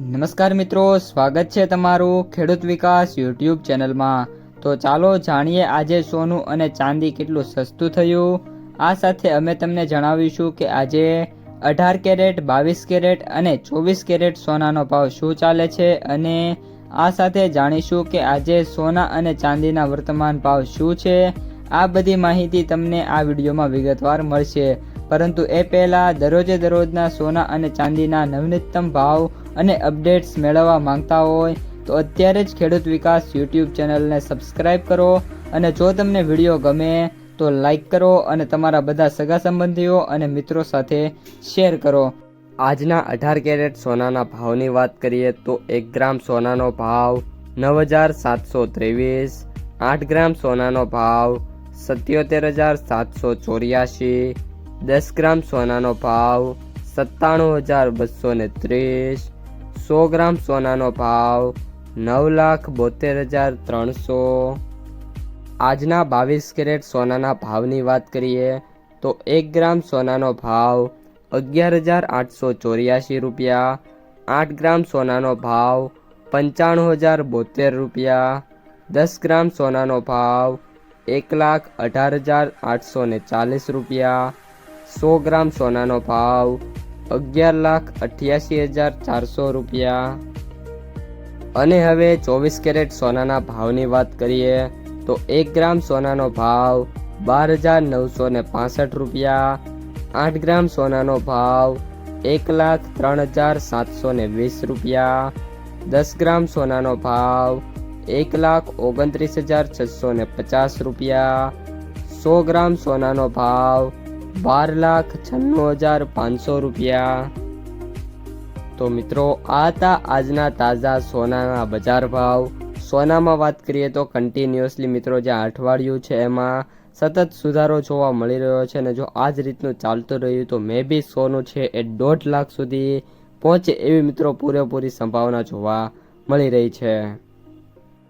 નમસ્કાર મિત્રો, સ્વાગત છે તમારું ખેડૂત વિકાસ યુટ્યુબ ચેનલમાં। તો ચાલો જાણીએ આજે સોનું અને ચાંદી કેટલું સસ્તું થયું। આ સાથે અમે તમને જણાવીશું કે આજે 18 કેરેટ, 22 કેરેટ અને 24 કેરેટ સોનાનો ભાવ શું ચાલે છે અને આ સાથે જાણીશું કે આજે સોના અને ચાંદીના વર્તમાન ભાવ શું છે। આ બધી માહિતી તમને આ વિડીયોમાં વિગતવાર મળશે, પરંતુ એ પહેલાં દરરોજના સોના અને ચાંદીના નવીનતમ ભાવ અને અપડેટ્સ મેળવવા માંગતા હોય તો અત્યારે જ ખેડૂત વિકાસ યુટ્યુબ ચેનલને સબસ્ક્રાઇબ કરો અને જો તમને વિડીયો ગમે તો લાઈક કરો અને તમારા બધા સગા સંબંધીઓ અને મિત્રો સાથે શેર કરો। આજના 18 કેરેટ સોનાના ભાવની વાત કરીએ તો 1 ગ્રામ સોનાનો ભાવ 9,723, 8 ગ્રામ સોનાનો ભાવ 77,784, 10 ગ્રામ સોનાનો ભાવ 97,230, 100 ગ્રામ સોનાનો ભાવ 9,72,300। આજના 22 કેરેટ સોનાના ભાવની વાત કરીએ તો 1 ગ્રામ સોનાનો ભાવ 11,884 રૂપિયા, 8 ગ્રામ સોનાનો ભાવ 95,072 રૂપિયા, 10 ગ્રામ સોનાનો ભાવ 1,18,840 રૂપિયા, 100 ગ્રામ સોનાનો ભાવ 11,88,400 રૂપિયા। અને હવે 24 કેરેટ સોનાના ભાવની વાત કરીએ તો 1 ગ્રામ સોનાનો ભાવ 12,965 રૂપિયા, 8 ગ્રામ સોનાનો ભાવ 1,03,720 રૂપિયા, 10 ગ્રામ સોનાનો ભાવ 1,29,650 રૂપિયા, 100 ગ્રામ સોનાનો ભાવ 12,96,500 રૂપિયા। તો મિત્રો, આ હતા આજના તાજા સોનાના બજાર ભાવ। સોનામાં વાત કરીએ તો કન્ટિન્યુઅસલી મિત્રો જે અઠવાડિયું છે એમાં સતત સુધારો જોવા મળી રહ્યો છે અને જો આ જ રીતનું ચાલતું રહ્યું તો મે બી સોનું છે એ 1.5 લાખ સુધી પહોંચે એવી મિત્રો પૂરેપૂરી સંભાવના જોવા મળી રહી છે।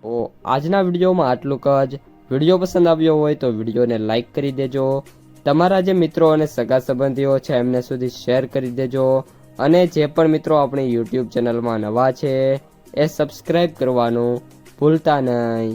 તો આજના વિડીયોમાં આટલું જ। વિડીયો પસંદ આવ્યો હોય તો વિડીયોને લાઈક કરી દેજો, તમારા જે મિત્રો અને સગા સંબંધીઓ છે એમને સુધી શેર કરી દેજો અને જે પણ મિત્રો આપણી યુટ્યુબ ચેનલમાં નવા છે એ સબસ્ક્રાઈબ કરવાનું ભૂલતા નહીં।